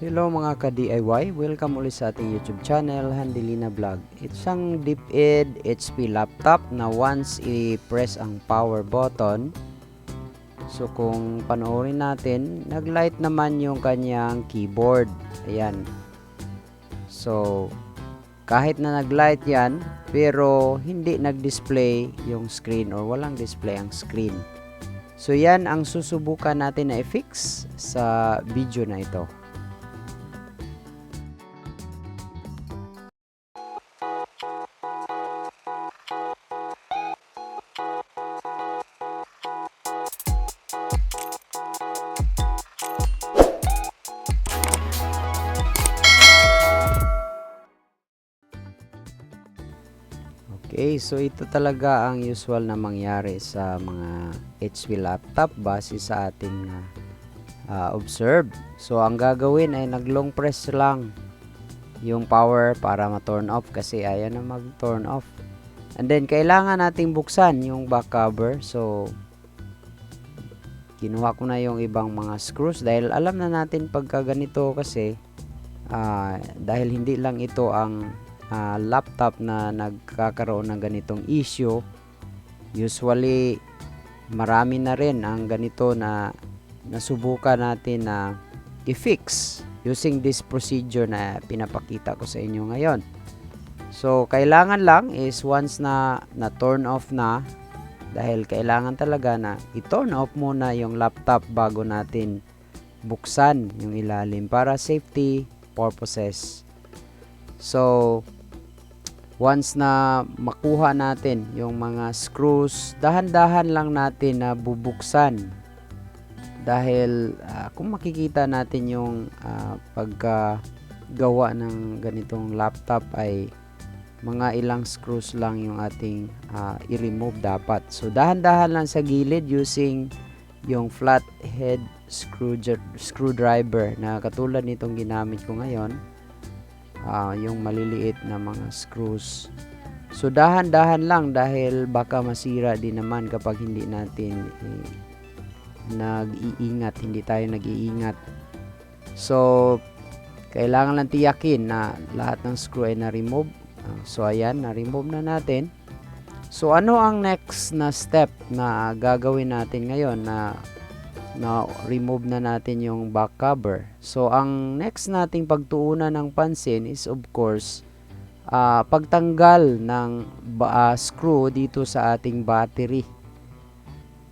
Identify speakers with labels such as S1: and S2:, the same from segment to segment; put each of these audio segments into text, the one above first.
S1: Hello mga ka-DIY, welcome ulit sa ating YouTube channel, Handilina Vlog. Isang DeepEd HP laptop na once i-press ang power button, so kung panoorin natin, nag-light naman yung kanyang keyboard. Ayan. So, kahit na nag-light yan, pero hindi nag-display yung screen or walang display ang screen. So, yan ang susubukan natin na i-fix sa video na ito. Okay, so ito talaga ang usual na mangyari sa mga HP laptop base sa ating observe. So ang gagawin ay nag-long press lang yung power para ma-turn off kasi ayan na mag-turn off. And then kailangan nating buksan yung back cover. So kinuha ko na yung ibang mga screws dahil alam na natin pagka ganito kasi dahil hindi lang ito ang laptop na nagkakaroon ng ganitong issue, usually marami na rin ang ganito na nasubukan natin na i-fix using this procedure na pinapakita ko sa inyo ngayon. So kailangan lang is once na turn off na, dahil kailangan talaga na i-turn off muna yung laptop bago natin buksan yung ilalim para safety purposes. So once na makuha natin yung mga screws, dahan-dahan lang natin na bubuksan. Dahil kung makikita natin yung paggawa ng ganitong laptop ay mga ilang screws lang yung ating i-remove dapat. So dahan-dahan lang sa gilid using yung flathead screwdriver na katulad nitong ginamit ko ngayon. Yung maliliit na mga screws. So dahan-dahan lang dahil baka masira din naman kapag hindi natin nag-iingat, hindi tayo nag-iingat. So kailangan lang tiyakin na lahat ng screw ay na-remove. So ayan, na-remove na natin. So ano ang next na step na gagawin natin ngayon na remove na natin yung back cover? So ang next nating pagtuunan ng pansin is of course pagtanggal ng screw dito sa ating battery.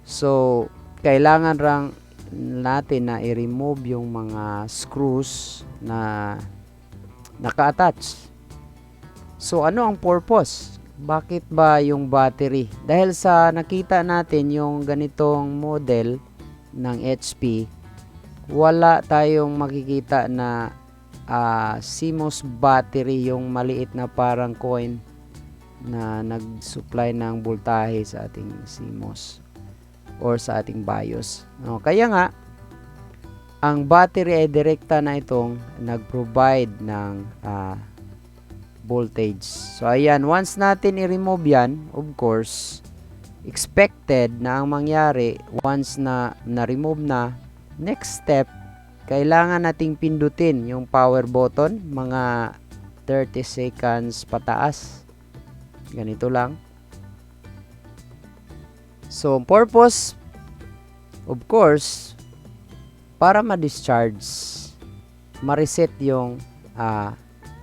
S1: So kailangan lang natin na i-remove yung mga screws na naka-attach. So ano ang purpose? Bakit ba yung battery? Dahil sa nakita natin yung ganitong model ng HP, wala tayong makikita na CMOS battery, yung maliit na parang coin na nag-supply ng voltahe sa ating CMOS or sa ating BIOS. Kaya nga, ang battery ay direkta na itong nag-provide ng voltage. So ayan, once natin i-remove yan, of course, expected na ang mangyari once na na-remove na, next step, kailangan nating pindutin yung power button mga 30 seconds pataas. Ganito lang. So purpose, of course, para ma-discharge, ma-reset yung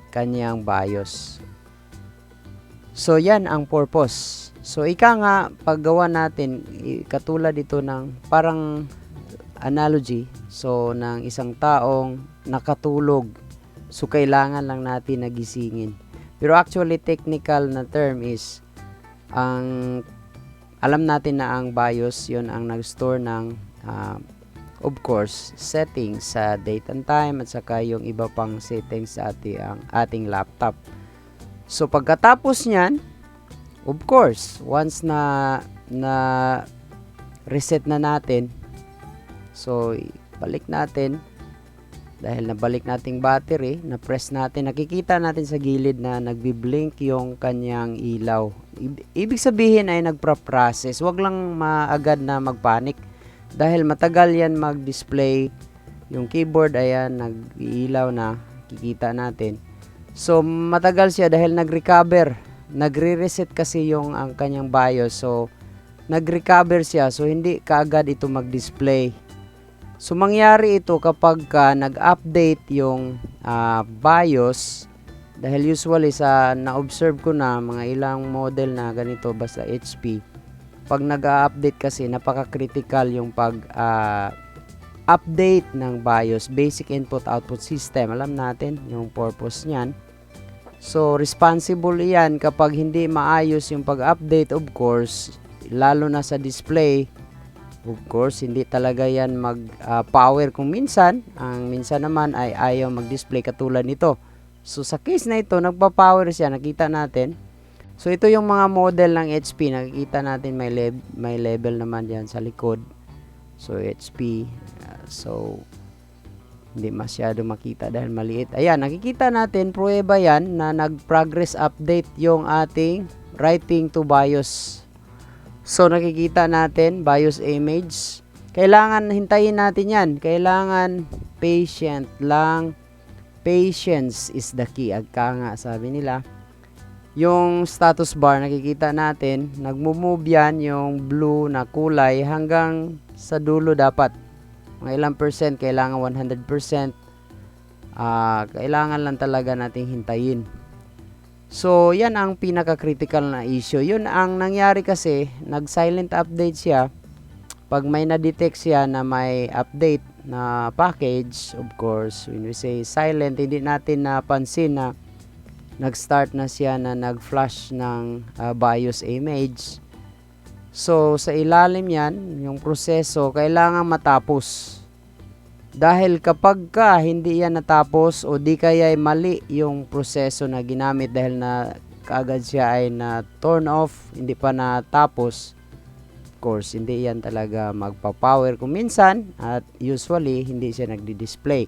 S1: kanyang BIOS. So yan ang purpose. So ika nga paggawa natin, katulad ito ng parang analogy, so ng isang taong nakatulog, so kailangan lang natin nagisingin. Pero actually technical na term is alam natin na ang BIOS yun ang nag-store ng of course settings sa date and time at saka yung iba pang settings sa ating laptop. So pagkatapos niyan, of course, once na reset na natin, so balik natin, dahil nabalik nating battery, na press natin, nakikita natin sa gilid na nagbi-blink yung kanyang ilaw. Ibig sabihin ay nagpa-process. Huwag lang maagad na magpanik dahil matagal yan mag-display Yung keyboard, ayan, nag-iilaw na. Kikita natin. So, matagal siya dahil nag-recover. Nagre-reset kasi yung ang kanyang BIOS. So, nag-recover siya. So, hindi kaagad ito mag-display. So, mangyari ito kapag nag-update yung BIOS. Dahil usually na-observe ko na mga ilang model na ganito, basta HP. Pag nag-update kasi, napaka-critical yung update ng BIOS, Basic Input-Output System. Alam natin yung purpose niyan. So, responsible yan kapag hindi maayos yung pag-update, of course, lalo na sa display. Of course, hindi talaga yan mag-power kung minsan. Ang minsan naman ay ayaw mag-display katulad nito. So, sa case na ito, nagpa-power siya. Nakita natin. So, ito yung mga model ng HP. Nakikita natin may level naman yan sa likod. So, HP. So, hindi masyado makita dahil maliit. Ayan, nakikita natin, pruweba yan na nag-progress update yung ating writing to BIOS. So, nakikita natin, BIOS image. Kailangan hintayin natin yan. Kailangan patient lang. Patience is the key. Agka nga, sabi nila. Yung status bar, nakikita natin, nagmo-move yan yung blue na kulay hanggang sa dulo dapat. Mga ilang percent, kailangan 100%. Kailangan lang talaga nating hintayin. So, yan ang pinaka-critical na issue. Yun ang nangyari kasi, nag-silent update siya. Pag may na-detect siya na may update na package, of course, when we say silent, hindi natin napansin na nag-start na siya na nag-flash ng BIOS image. So, sa ilalim yan, yung proseso, kailangan matapos. Dahil kapag hindi yan natapos o di kaya ay mali yung proseso na ginamit dahil na kaagad siya ay na turn off, hindi pa natapos, of course, hindi yan talaga magpa-power kung minsan at usually hindi siya nagdi-display.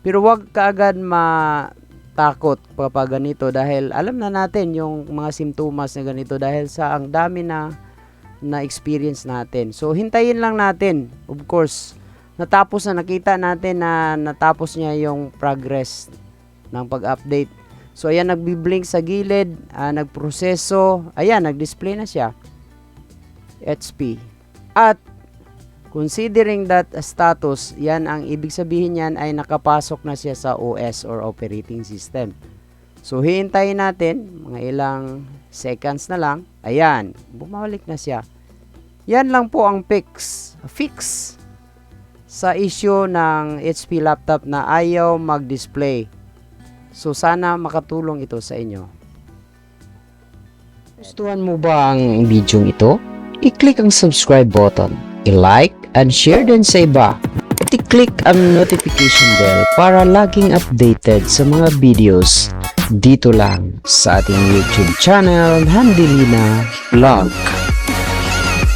S1: Pero wag kaagad matakot kapag ganito dahil alam na natin yung mga simptomas na ganito dahil sa ang dami na experience natin. So, hintayin lang natin. Of course, natapos na, nakita natin na natapos niya yung progress ng pag-update. So, ayan, nagbi-blink sa gilid, nagproseso, ayan, nag-display na siya. HP. At, considering that status, yan ang ibig sabihin niyan ay nakapasok na siya sa OS or operating system. So, hihintayin natin, mga ilang seconds na lang. Ayan, bumalik na siya. Yan lang po ang fix sa issue ng HP laptop na ayaw mag-display. So, sana makatulong ito sa inyo. Gustuhan mo ba ang video ito? I-click ang subscribe button, i-like and share din sa iba. At i-click ang notification bell para laging updated sa mga videos dito lang sa ating YouTube channel, Handelina Vlog.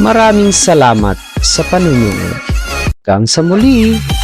S1: Maraming salamat sa panunood. Hanggang sa muli!